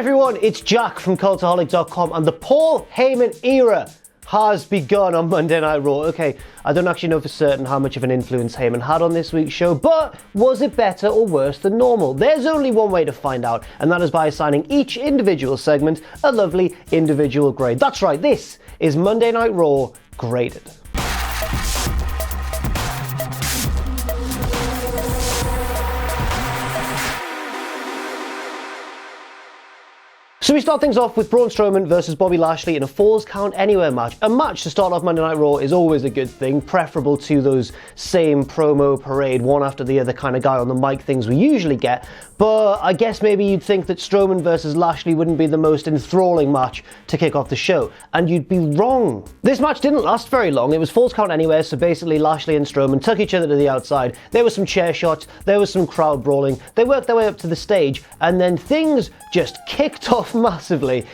everyone, it's Jack from Cultaholic.com, and the Paul Heyman era has begun on Monday Night Raw. Okay, I don't actually know for certain how much of an influence Heyman had on this week's show, but was it better or worse than normal? There's only one way to find out, and that is by assigning each individual segment a lovely individual grade. That's right, this is Monday Night Raw Graded. So we start things off with Braun Strowman versus Bobby Lashley in a Falls Count Anywhere match. A match to start off Monday Night Raw is always a good thing, preferable to those same promo parade, one after the other kind of guy on the mic things we usually get. But I guess maybe you'd think that Strowman versus Lashley wouldn't be the most enthralling match to kick off the show, and you'd be wrong. This match didn't last very long. It was Falls Count Anywhere, so basically Lashley and Strowman took each other to the outside. There was some chair shots, there was some crowd brawling. They worked their way up to the stage, and then things just kicked off massively.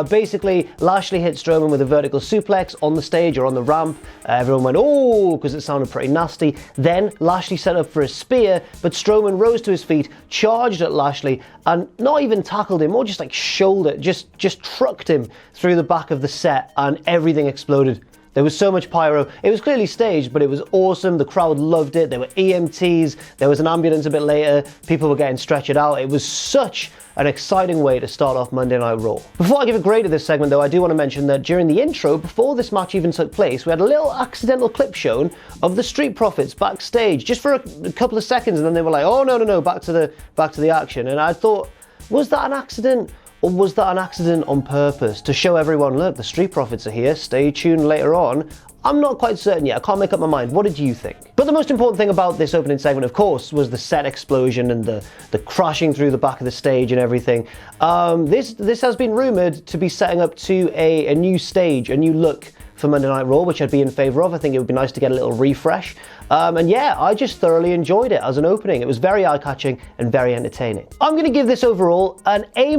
Basically, Lashley hit Strowman with a vertical suplex on the stage or on the ramp. Everyone went, oh, because it sounded pretty nasty. Then Lashley set up for a spear, but Strowman rose to his feet, charged at Lashley, and not even tackled him, or just like shouldered, just trucked him through the back of the set, and everything exploded. There was so much pyro. It was clearly staged, but it was awesome. The crowd loved it. There were EMTs. There was an ambulance a bit later. People were getting stretchered out. It was such an exciting way to start off Monday Night Raw. Before I give a grade to this segment though, I do want to mention that during the intro, before this match even took place, we had a little accidental clip shown of the Street Profits backstage, just for a couple of seconds, and then they were like, oh no, back to the action. And I thought, was that an accident? Or was that an accident on purpose to show everyone, look, the Street Profits are here, stay tuned later on? I'm not quite certain yet, I can't make up my mind. What did you think? But the most important thing about this opening segment, of course, was the set explosion and the crashing through the back of the stage and everything. This has been rumoured to be setting up to a new stage, a new look for Monday Night Raw, which I'd be in favour of. I think it would be nice to get a little refresh. And yeah, I just thoroughly enjoyed it as an opening. It was very eye-catching and very entertaining. I'm going to give this overall an A-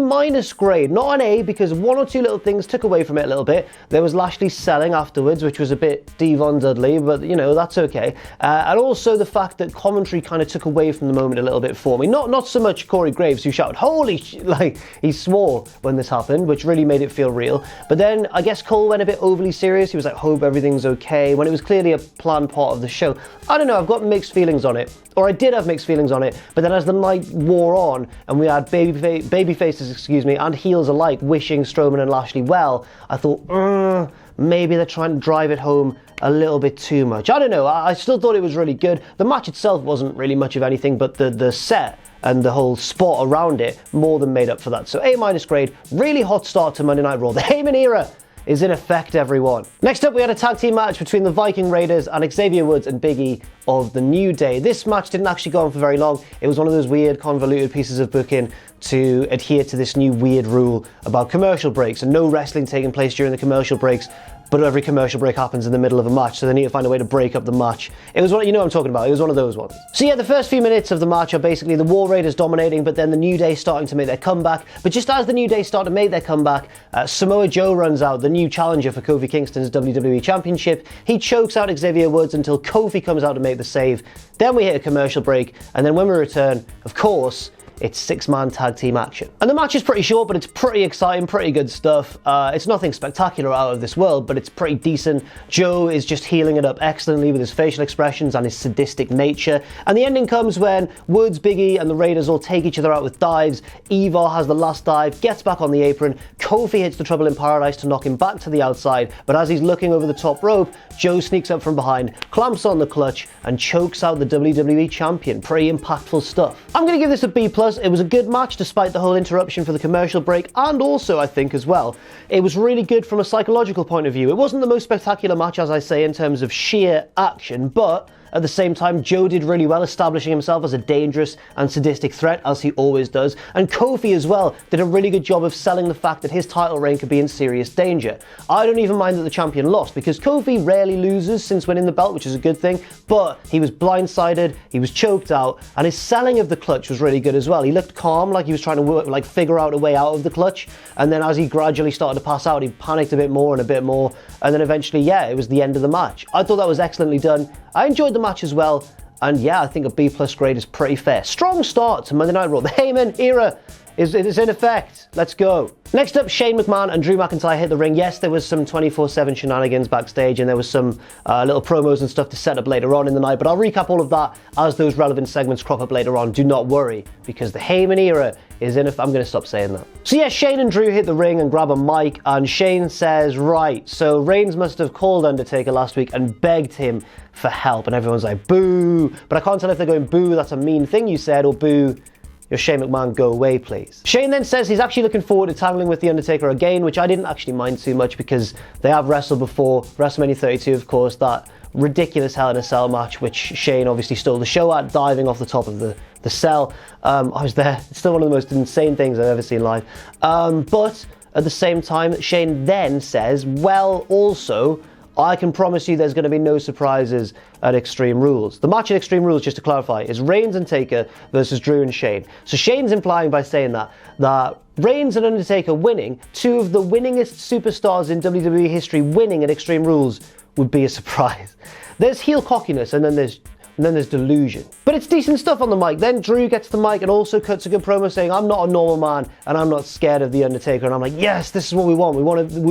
grade, not an A, because one or two little things took away from it a little bit. There was Lashley selling afterwards, which was a bit Devon Dudley, but you know, that's okay. And also the fact that commentary kind of took away from the moment a little bit for me. Not so much Corey Graves, who shouted, holy like he swore when this happened, which really made it feel real. But then I guess Cole went a bit overly serious. He was like, hope everything's okay, when it was clearly a planned part of the show. I don't know, I've got mixed feelings on it. Or I did have mixed feelings on it, but then as the night wore on and we had baby faces, and heels alike wishing Strowman and Lashley well, I thought, maybe they're trying to drive it home a little bit too much. I don't know, I still thought it was really good. The match itself wasn't really much of anything, but the set and the whole spot around it more than made up for that. So A- grade, really hot start to Monday Night Raw. The Heyman era is in effect, everyone. Next up, we had a tag team match between the Viking Raiders and Xavier Woods and Big E of the New Day. This match didn't actually go on for very long. It was one of those weird, convoluted pieces of booking to adhere to this new weird rule about commercial breaks and no wrestling taking place during the commercial breaks. But every commercial break happens in the middle of a match, so they need to find a way to break up the match. It was one, you know what I'm talking about, it was one of those ones. So yeah, the first few minutes of the match are basically the War Raiders dominating, but then the New Day starting to make their comeback. But just as the New Day start to make their comeback, Samoa Joe runs out, the new challenger for Kofi Kingston's WWE Championship. He chokes out Xavier Woods until Kofi comes out to make the save. Then we hit a commercial break, and then when we return, of course, it's six-man tag team action. And the match is pretty short, but it's pretty exciting, pretty good stuff. It's nothing spectacular out of this world, but it's pretty decent. Joe is just healing it up excellently with his facial expressions and his sadistic nature. And the ending comes when Woods, Big E, and the Raiders all take each other out with dives. Ivar has the last dive, gets back on the apron. Kofi hits the Trouble in Paradise to knock him back to the outside, but as he's looking over the top rope, Joe sneaks up from behind, clamps on the clutch, and chokes out the WWE Champion. Pretty impactful stuff. I'm going to give this a B+. It was a good match despite the whole interruption for the commercial break, and also I think as well, it was really good from a psychological point of view. It wasn't the most spectacular match, as I say, in terms of sheer action, but at the same time, Joe did really well establishing himself as a dangerous and sadistic threat, as he always does. And Kofi as well did a really good job of selling the fact that his title reign could be in serious danger. I don't even mind that the champion lost, because Kofi rarely loses since winning the belt, which is a good thing, but he was blindsided, he was choked out, and his selling of the clutch was really good as well. He looked calm, like he was trying to figure out a way out of the clutch, and then as he gradually started to pass out, he panicked a bit more, and then eventually, yeah, it was the end of the match. I thought that was excellently done. I enjoyed the match as well. And yeah, I think a B+ grade is pretty fair. Strong start to Monday Night Raw. The Heyman era is in effect. Let's go. Next up, Shane McMahon and Drew McIntyre hit the ring. Yes, there was some 24/7 shenanigans backstage, and there was some little promos and stuff to set up later on in the night, but I'll recap all of that as those relevant segments crop up later on. Do not worry, because the Heyman era is in effect. I'm going to stop saying that. So yeah, Shane and Drew hit the ring and grab a mic, and Shane says, right, so Reigns must have called Undertaker last week and begged him for help, and everyone's like, boo. But I can't tell if they're going, boo, that's a mean thing you said, or boo, you're Shane McMahon, go away, please. Shane then says he's actually looking forward to tangling with The Undertaker again, which I didn't actually mind too much because they have wrestled before. WrestleMania 32, of course, that ridiculous Hell in a Cell match, which Shane obviously stole the show at, diving off the top of the cell. I was there. It's still one of the most insane things I've ever seen live. But at the same time, Shane then says, well, also, I can promise you there's going to be no surprises at Extreme Rules. The match at Extreme Rules, just to clarify, is Reigns and Taker versus Drew and Shane. So Shane's implying by saying that Reigns and Undertaker winning, two of the winningest superstars in WWE history winning at Extreme Rules, would be a surprise. There's heel cockiness and then there's delusion. But it's decent stuff on the mic. Then Drew gets the mic and also cuts a good promo saying, I'm not a normal man and I'm not scared of The Undertaker. And I'm like, yes, this is what we want. We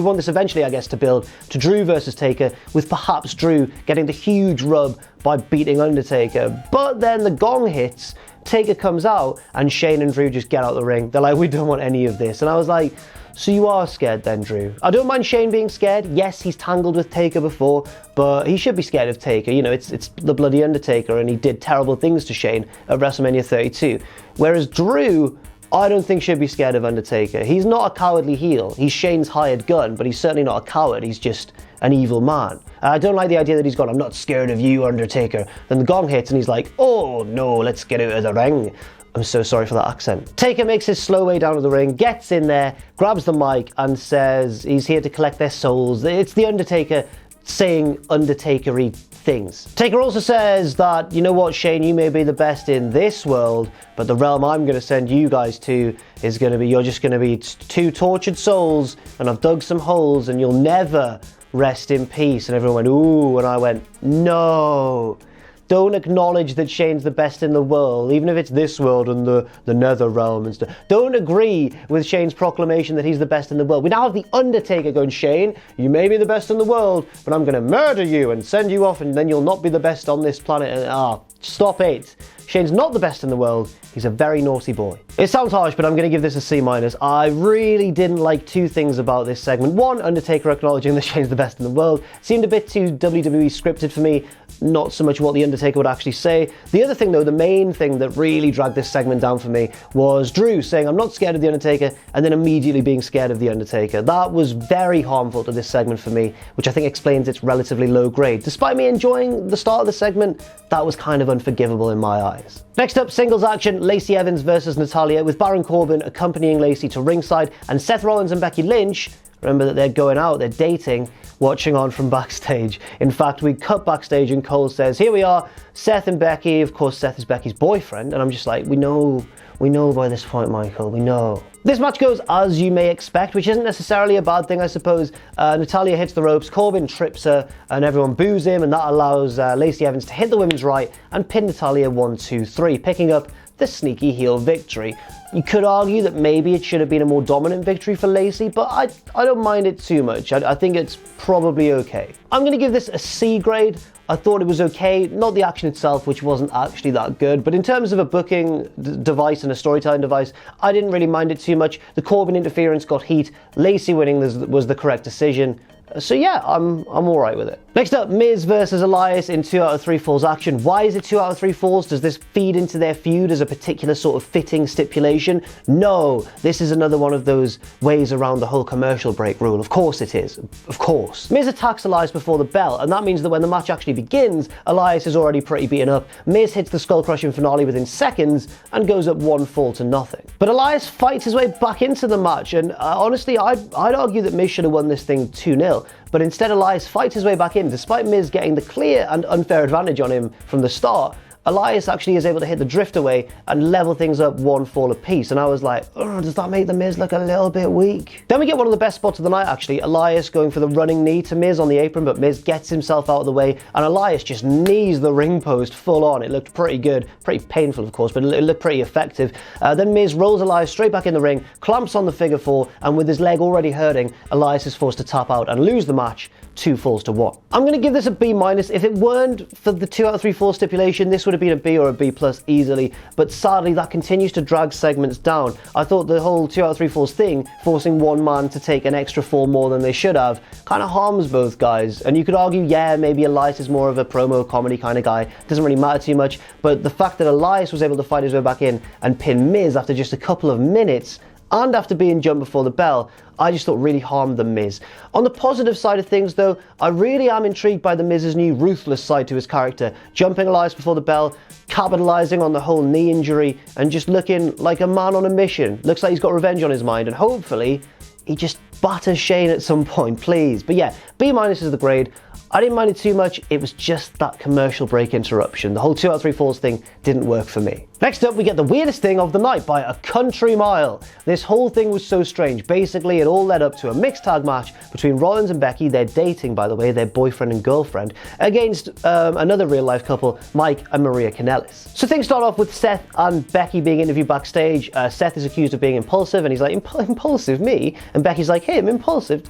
want this eventually, I guess, to build to Drew versus Taker, with perhaps Drew getting the huge rub by beating Undertaker. But then the gong hits, Taker comes out, and Shane and Drew just get out the ring. They're like, we don't want any of this. And I was like, so you are scared then, Drew? I don't mind Shane being scared. Yes, he's tangled with Taker before, but he should be scared of Taker. You know, it's the bloody Undertaker, and he did terrible things to Shane at WrestleMania 32. Whereas Drew, I don't think should be scared of Undertaker. He's not a cowardly heel. He's Shane's hired gun, but he's certainly not a coward. He's just an evil man. I don't like the idea that he's gone, I'm not scared of you, Undertaker. Then the gong hits and he's like, oh no, let's get out of the ring. I'm so sorry for that accent. Taker makes his slow way down to the ring, gets in there, grabs the mic and says he's here to collect their souls. It's the Undertaker saying Undertaker-y things. Taker also says that, you know what, Shane, you may be the best in this world, but the realm I'm going to send you guys to is going to be, you're just going to be two tortured souls, and I've dug some holes and you'll never rest in peace. And everyone went, ooh, and I went, no. Don't acknowledge that Shane's the best in the world, even if it's this world and the nether realm and stuff. Don't agree with Shane's proclamation that he's the best in the world. We now have the Undertaker going, Shane, you may be the best in the world, but I'm going to murder you and send you off, and then you'll not be the best on this planet. And, stop it. Shane's not the best in the world. He's a very naughty boy. It sounds harsh, but I'm going to give this a C-. I really didn't like two things about this segment. One, Undertaker acknowledging that Shane's the best in the world. Seemed a bit too WWE scripted for me, not so much what the Undertaker would actually say. The other thing though, the main thing that really dragged this segment down for me was Drew saying, I'm not scared of the Undertaker, and then immediately being scared of the Undertaker. That was very harmful to this segment for me, which I think explains its relatively low grade. Despite me enjoying the start of the segment, that was kind of unforgivable in my eyes. Next up, singles action, Lacey Evans versus Natalya, with Baron Corbin accompanying Lacey to ringside, and Seth Rollins and Becky Lynch, remember that they're going out, they're dating, watching on from backstage. In fact, we cut backstage and Cole says, here we are, Seth and Becky. Of course, Seth is Becky's boyfriend, and I'm just like, we know by this point, Michael, we know. This match goes as you may expect, which isn't necessarily a bad thing, I suppose. Natalya hits the ropes, Corbin trips her, and everyone boos him, and that allows Lacey Evans to hit the women's right and pin Natalya 1-2-3, picking up the sneaky heel victory. You could argue that maybe it should have been a more dominant victory for Lacey, but I don't mind it too much. I think it's probably okay. I'm going to give this a C grade. I thought it was okay, not the action itself, which wasn't actually that good, but in terms of a booking device and a storytelling device, I didn't really mind it too much. The Corbin interference got heat. Lacey winning was the correct decision. So yeah, I'm all right with it. Next up, Miz versus Elias in 2 out of 3 falls action. Why is it 2 out of 3 falls? Does this feed into their feud as a particular sort of fitting stipulation? No, this is another one of those ways around the whole commercial break rule. Of course it is, of course. Miz attacks Elias before the bell, and that means that when the match actually begins, Elias is already pretty beaten up. Miz hits the skull-crushing finale within seconds and goes up 1 fall to nothing. But Elias fights his way back into the match, and honestly, I'd argue that Miz should have won this thing 2-0. But instead, Elias fights his way back in, despite Miz getting the clear and unfair advantage on him from the start. Elias actually is able to hit the drift away and level things up one fall apiece. And I was like, oh, does that make the Miz look a little bit weak? Then we get one of the best spots of the night, actually. Elias going for the running knee to Miz on the apron, but Miz gets himself out of the way, and Elias just knees the ring post full on. It looked pretty good. Pretty painful, of course, but it looked pretty effective. Then Miz rolls Elias straight back in the ring, clamps on the figure 4, and with his leg already hurting, Elias is forced to tap out and lose the match 2 falls to 1. I'm going to give this a B-. If it weren't for the 2 out of 3 falls stipulation, this would have been a B or a B+ easily, but sadly that continues to drag segments down. I thought the whole 2 out of 3 falls thing, forcing one man to take an extra fall more than they should have, kind of harms both guys. And you could argue, yeah, maybe Elias is more of a promo comedy kind of guy, doesn't really matter too much, but the fact that Elias was able to fight his way back in and pin Miz after just a couple of minutes, and after being jumped before the bell, I just thought really harmed the Miz. On the positive side of things though, I really am intrigued by the Miz's new ruthless side to his character, jumping Elias before the bell, capitalising on the whole knee injury, and just looking like a man on a mission. Looks like he's got revenge on his mind, and hopefully he just batters Shane at some point, please. But yeah, B- is the grade. I didn't mind it too much, it was just that commercial break interruption. The whole 2 out of 3 falls thing didn't work for me. Next up, we get the weirdest thing of the night by a country mile. This whole thing was so strange. Basically, it all led up to a mixed tag match between Rollins and Becky. They're dating, by the way, they're boyfriend and girlfriend, against another real-life couple, Mike and Maria Kanellis. So things start off with Seth and Becky being interviewed backstage. Seth is accused of being impulsive, and he's like, impulsive, me? And Becky's like, him, impulsive?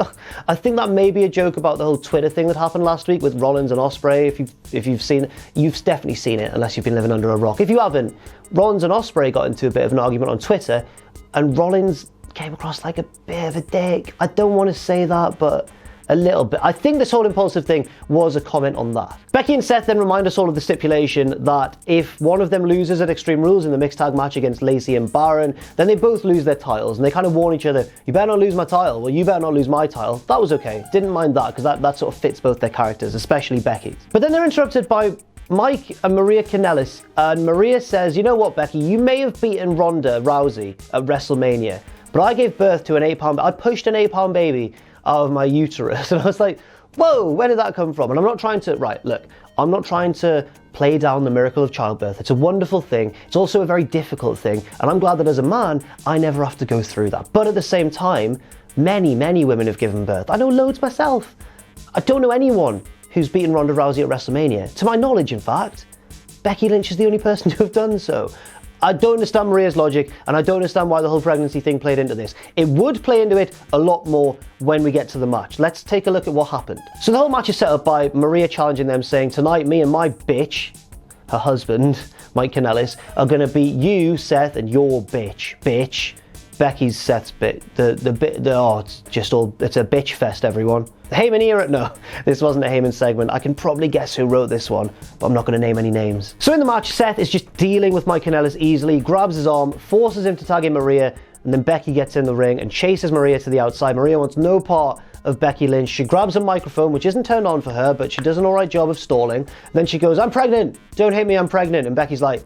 I think that may be a joke about the whole Twitter thing that happened last week with Rollins and Ospreay. If you've seen it, you've definitely seen it, unless you've been living under a rock. If you haven't, Rollins and Ospreay got into a bit of an argument on Twitter, and Rollins came across like a bit of a dick. I don't want to say that, but a little bit. I think this whole impulsive thing was a comment on that. Becky and Seth then remind us all of the stipulation that if one of them loses at Extreme Rules in the mixed tag match against Lacey and Baron, then they both lose their titles, and they kind of warn each other, you better not lose my title, well, you better not lose my title. That was okay. Didn't mind that, because that sort of fits both their characters, especially Becky's. But then they're interrupted by Mike and Maria Kanellis, and Maria says, you know what, Becky, you may have beaten Ronda Rousey at WrestleMania, but I gave birth to an 8-pound, I pushed an 8-pound baby out of my uterus. And I was like, whoa, where did that come from? And I'm not trying to, right, look, I'm not trying to play down the miracle of childbirth. It's a wonderful thing. It's also a very difficult thing. And I'm glad that as a man, I never have to go through that. But at the same time, many, many women have given birth. I know loads myself. I don't know anyone who's beaten Ronda Rousey at WrestleMania. To my knowledge, in fact, Becky Lynch is the only person to have done so. I don't understand Maria's logic, and I don't understand why the whole pregnancy thing played into this. It would play into it a lot more when we get to the match. Let's take a look at what happened. So the whole match is set up by Maria challenging them, saying, tonight me and my bitch, her husband, Mike Kanellis, are gonna beat you, Seth, and your bitch. Becky's Seth's bit. It's a bitch fest, everyone. The Heyman era? No, this wasn't a Heyman segment. I can probably guess who wrote this one, but I'm not going to name any names. So in the match, Seth is just dealing with Mike Kanellis easily, grabs his arm, forces him to tag in Maria, and then Becky gets in the ring and chases Maria to the outside. Maria wants no part of Becky Lynch. She grabs a microphone, which isn't turned on for her, but she does an alright job of stalling. Then she goes, I'm pregnant! Don't hit me, I'm pregnant. And Becky's like,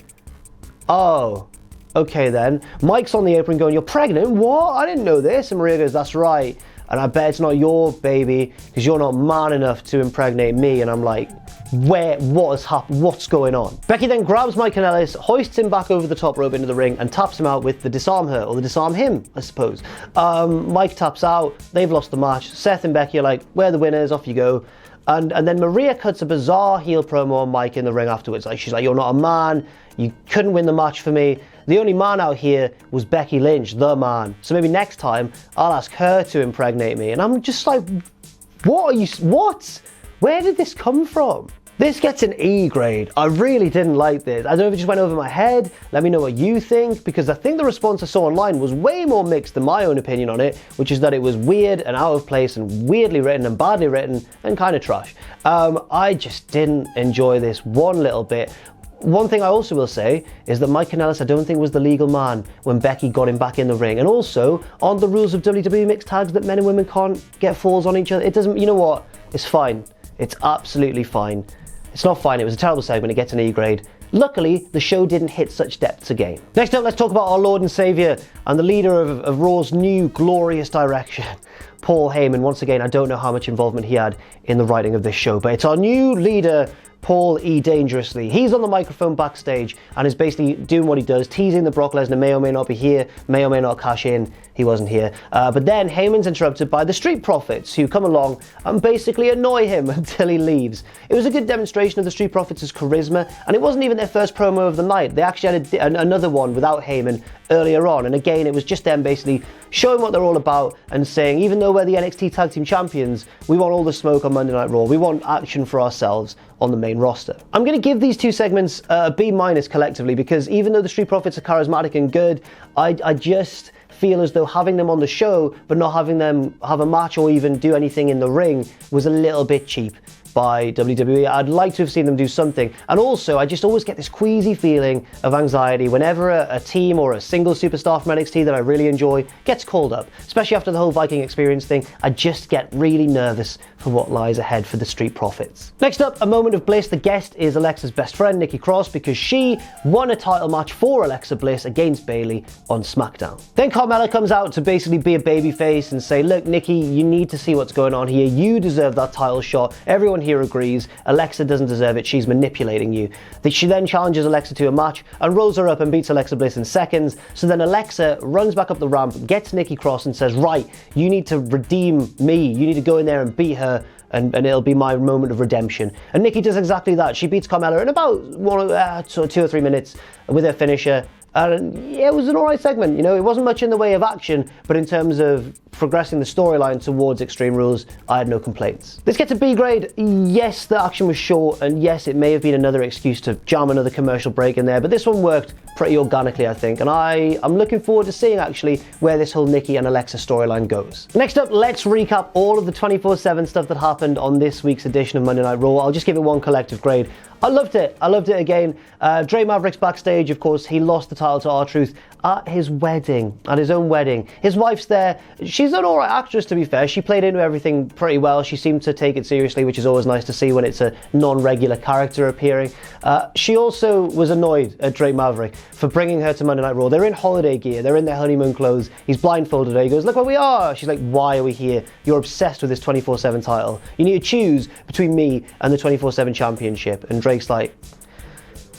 oh, okay then. Mike's on the apron going, you're pregnant? What? I didn't know this. And Maria goes, that's right. And I bet it's not your baby, because you're not man enough to impregnate me. And I'm like, what has happened? What's going on? Becky then grabs Mike Kanellis, hoists him back over the top rope into the ring, and taps him out with the disarm her, or the disarm him, I suppose. Mike taps out, they've lost the match. Seth and Becky are like, we're the winners, off you go. And then Maria cuts a bizarre heel promo on Mike in the ring afterwards. Like, she's like, you're not a man, you couldn't win the match for me. The only man out here was Becky Lynch, the man. So maybe next time, I'll ask her to impregnate me. And I'm just like, what? Where did this come from? This gets an E grade. I really didn't like this. I don't know if it just went over my head. Let me know what you think, because I think the response I saw online was way more mixed than my own opinion on it, which is that it was weird and out of place and weirdly written and badly written and kind of trash. I just didn't enjoy this one little bit. One thing I also will say is that Mike Kanellis, I don't think, was the legal man when Becky got him back in the ring. And also, aren't the rules of WWE mixed tags that men and women can't get falls on each other? It doesn't, you know what? It's fine. It's absolutely fine. It's not fine, it was a terrible segment, it gets an E grade. Luckily, the show didn't hit such depths again. Next up, let's talk about our Lord and Saviour and the leader of Raw's new glorious direction, Paul Heyman. Once again, I don't know how much involvement he had in the writing of this show, but it's our new leader, Paul E. Dangerously. He's on the microphone backstage and is basically doing what he does, teasing that Brock Lesnar may or may not be here, may or may not cash in. He wasn't here. But then Heyman's interrupted by the Street Profits, who come along and basically annoy him until he leaves. It was a good demonstration of the Street Profits' charisma, and it wasn't even their first promo of the night. They actually had another one without Heyman earlier on, and again it was just them basically showing what they're all about and saying, even though we're the NXT Tag Team Champions, we want all the smoke on Monday Night Raw. We want action for ourselves on the main roster. I'm going to give these two segments a B- collectively, because even though the Street Profits are charismatic and good, I just feel as though having them on the show but not having them have a match or even do anything in the ring was a little bit cheap by WWE. I'd like to have seen them do something. And also, I just always get this queasy feeling of anxiety whenever a team or a single superstar from NXT that I really enjoy gets called up, especially after the whole Viking experience thing. I just get really nervous for what lies ahead for the Street Profits. Next up, a moment of bliss. The guest is Alexa's best friend, Nikki Cross, because she won a title match for Alexa Bliss against Bayley on SmackDown. Then Carmella comes out to basically be a babyface and say, look, Nikki, you need to see what's going on here. You deserve that title shot. Everyone here agrees. Alexa doesn't deserve it. She's manipulating you. She then challenges Alexa to a match and rolls her up and beats Alexa Bliss in seconds. So then Alexa runs back up the ramp, gets Nikki Cross and says, right, you need to redeem me. You need to go in there and beat her. And it'll be my moment of redemption. And Nikki does exactly that. She beats Carmella in about 2 or 3 minutes with her finisher. And yeah, it was an alright segment. You know, it wasn't much in the way of action, but in terms of progressing the storyline towards Extreme Rules, I had no complaints. Let's get to B grade. Yes, the action was short, and yes, it may have been another excuse to jam another commercial break in there, but this one worked pretty organically, I think, and I'm looking forward to seeing actually where this whole Nikki and Alexa storyline goes. Next up, let's recap all of the 24/7 stuff that happened on this week's edition of Monday Night Raw. I'll just give it one collective grade. I loved it. I loved it again. Drake Maverick's backstage, of course, he lost the title to R-Truth at his wedding, at his own wedding. His wife's there. She's an alright actress, to be fair. She played into everything pretty well. She seemed to take it seriously, which is always nice to see when it's a non-regular character appearing. She also was annoyed at Drake Maverick for bringing her to Monday Night Raw. They're in holiday gear. They're in their honeymoon clothes. He's blindfolded her. He goes, look where we are. She's like, why are we here? You're obsessed with this 24/7 title. You need to choose between me and the 24/7 championship. And Drake's like,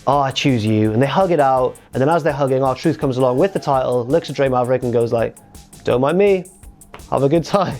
oh, I choose you. And they hug it out. And then as they're hugging, R-Truth comes along with the title, looks at Drake Maverick and goes like, don't mind me. Have a good time.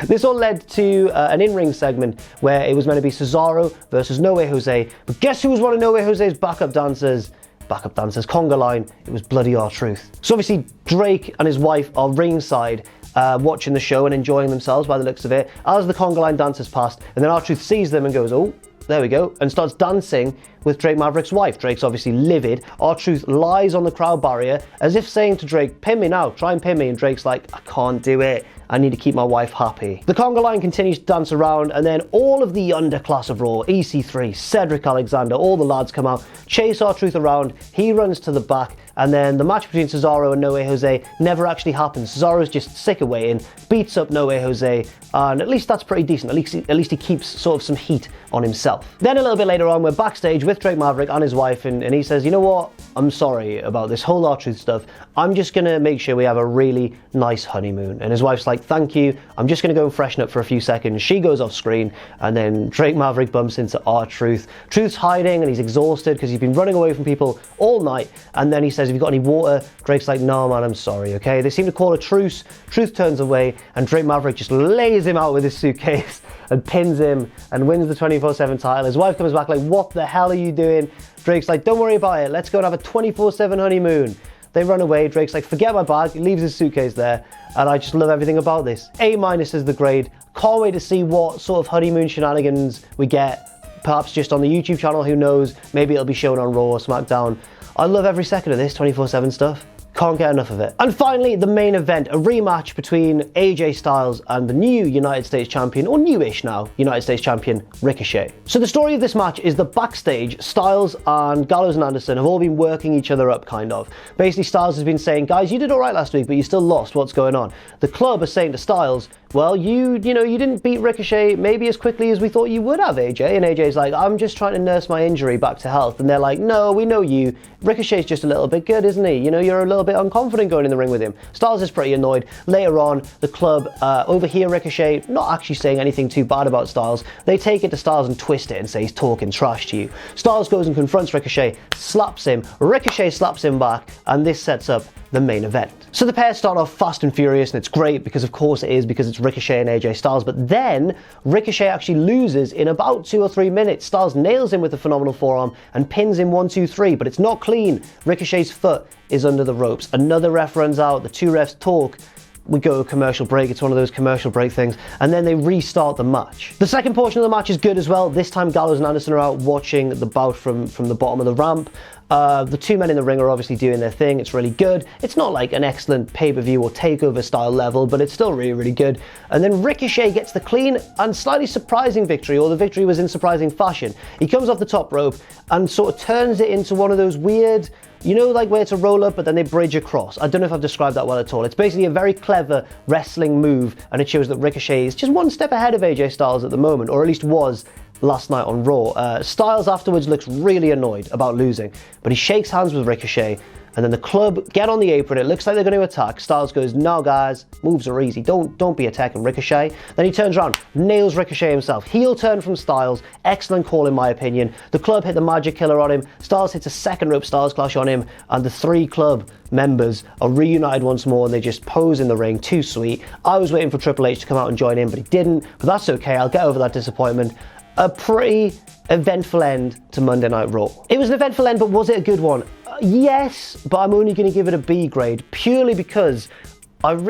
This all led to an in-ring segment where it was meant to be Cesaro versus No Way Jose. But guess who was one of No Way Jose's backup dancers, conga line? It was bloody R-Truth. So obviously Drake and his wife are ringside watching the show and enjoying themselves by the looks of it as the conga line dancers past, and then R-Truth sees them and goes, oh, there we go, and starts dancing with Drake Maverick's wife. Drake's obviously livid. R-Truth lies on the crowd barrier as if saying to Drake, pin me now, try and pin me, and Drake's like, I can't do it. I need to keep my wife happy. The conga line continues to dance around, and then all of the underclass of Raw, EC3, Cedric Alexander, all the lads come out, chase R-Truth around, he runs to the back, and then the match between Cesaro and No Way Jose never actually happens. Cesaro's just sick of waiting, beats up No Way Jose, and at least that's pretty decent. At least he keeps sort of some heat on himself. Then a little bit later on, we're backstage with Drake Maverick and his wife, and he says, you know what, I'm sorry about this whole R-Truth stuff. I'm just gonna make sure we have a really nice honeymoon. And his wife's like, thank you, I'm just gonna go and freshen up for a few seconds. She goes off screen, and then Drake Maverick bumps into R-Truth. Truth's hiding and he's exhausted because he's been running away from people all night, and then he says, have you got any water? Drake's like, no man, I'm sorry, okay? They seem to call a truce. Truth turns away, and Drake Maverick just lays him out with his suitcase and pins him and wins the 24/7 title. His wife comes back like, what the hell are you doing? Drake's like, don't worry about it, let's go and have a 24/7 honeymoon. They run away. Drake's like, forget my bag. He leaves his suitcase there, and I just love everything about this. A- is the grade. Can't wait to see what sort of honeymoon shenanigans we get. Perhaps just on the YouTube channel, who knows? Maybe it'll be shown on Raw or SmackDown. I love every second of this 24/7 stuff. Can't get enough of it. And finally, the main event, a rematch between AJ Styles and the new United States champion, or newish now, United States champion, Ricochet. So the story of this match is that backstage, Styles and Gallows and Anderson have all been working each other up, kind of. Basically, Styles has been saying, guys, you did all right last week, but you still lost. What's going on? The club is saying to Styles, well, you didn't beat Ricochet maybe as quickly as we thought you would have, AJ. And AJ's like, I'm just trying to nurse my injury back to health. And they're like, no, we know you. Ricochet's just a little bit good, isn't he? You know, you're a little bit bit unconfident going in the ring with him. Styles is pretty annoyed. Later on, the club overhear Ricochet, not actually saying anything too bad about Styles. They take it to Styles and twist it and say he's talking trash to you. Styles goes and confronts Ricochet, slaps him, Ricochet slaps him back, and this sets up the main event. So the pair start off fast and furious, and it's great because of course it is, because it's Ricochet and AJ Styles, but then Ricochet actually loses in about 2 or 3 minutes. Styles nails him with a phenomenal forearm and pins him 1, 2, 3, but it's not clean. Ricochet's foot is under the ropes. Another ref runs out, the two refs talk. We go to a commercial break, it's one of those commercial break things, and then they restart the match. The second portion of the match is good as well. This time Gallows and Anderson are out watching the bout from the bottom of the ramp. The two men in the ring are obviously doing their thing. It's really good. It's not like an excellent pay-per-view or takeover style level, but it's still really, really good. And then Ricochet gets the clean and slightly surprising victory, or the victory was in surprising fashion. He comes off the top rope and sort of turns it into one of those weird, you know, like where it's a roll up, but then they bridge across. I don't know if I've described that well at all. It's basically a very clever wrestling move, and it shows that Ricochet is just one step ahead of AJ Styles at the moment, or at least was last night on Raw. Styles afterwards looks really annoyed about losing, but he shakes hands with Ricochet, and then the club get on the apron. It looks like they're going to attack. Styles goes, "No guys, moves are easy. Don't be attacking Ricochet." Then he turns around, nails Ricochet himself. Heel turn from Styles. Excellent call in my opinion. The club hit the Magic Killer on him. Styles hits a second rope Styles Clash on him, and the three club members are reunited once more, and they just pose in the ring. Too sweet. I was waiting for Triple H to come out and join in, but he didn't. But that's okay. I'll get over that disappointment. A pretty eventful end to Monday Night Raw. It was an eventful end, but was it a good one? Yes, but I'm only going to give it a B grade, purely because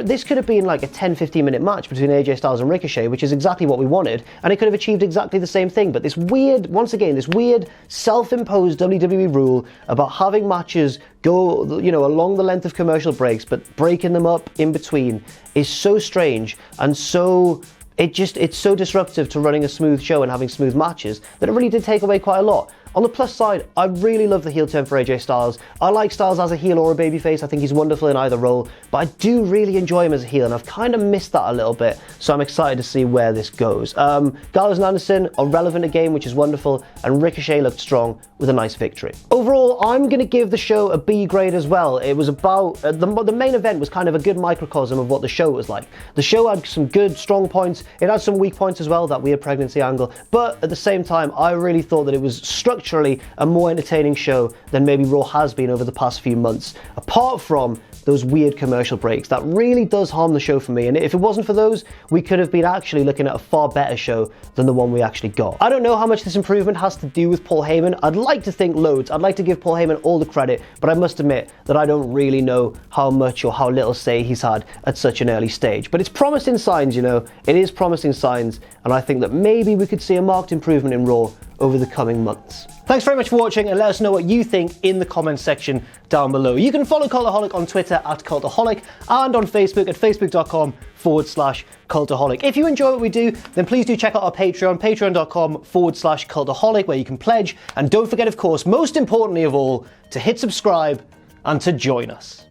this could have been like a 10-15 minute match between AJ Styles and Ricochet, which is exactly what we wanted, and it could have achieved exactly the same thing. But this weird, once again, this weird self-imposed WWE rule about having matches go, you know, along the length of commercial breaks, but breaking them up in between is so strange and so... It's so disruptive to running a smooth show and having smooth matches that it really did take away quite a lot. On the plus side, I really love the heel turn for AJ Styles. I like Styles as a heel or a babyface. I think he's wonderful in either role, but I do really enjoy him as a heel, and I've kind of missed that a little bit, so I'm excited to see where this goes. Gallows and Anderson are relevant again, which is wonderful, and Ricochet looked strong with a nice victory. Overall, I'm going to give the show a B grade as well. It was about, the main event was kind of a good microcosm of what the show was like. The show had some good, strong points. It had some weak points as well, that weird pregnancy angle, but at the same time, I really thought that it was structurally a more entertaining show than maybe Raw has been over the past few months, apart from those weird commercial breaks. That really does harm the show for me, and if it wasn't for those, we could have been actually looking at a far better show than the one we actually got. I don't know how much this improvement has to do with Paul Heyman. I'd like to think loads. I'd like to give Paul Heyman all the credit, but I must admit that I don't really know how much or how little say he's had at such an early stage. But it's promising signs, you know. It is promising signs, and I think that maybe we could see a marked improvement in Raw over the coming months. Thanks very much for watching, and let us know what you think in the comments section down below. You can follow Cultaholic on Twitter at Cultaholic and on Facebook at facebook.com/Cultaholic. If you enjoy what we do, then please do check out our Patreon, patreon.com/Cultaholic, where you can pledge. And don't forget, of course, most importantly of all, to hit subscribe and to join us.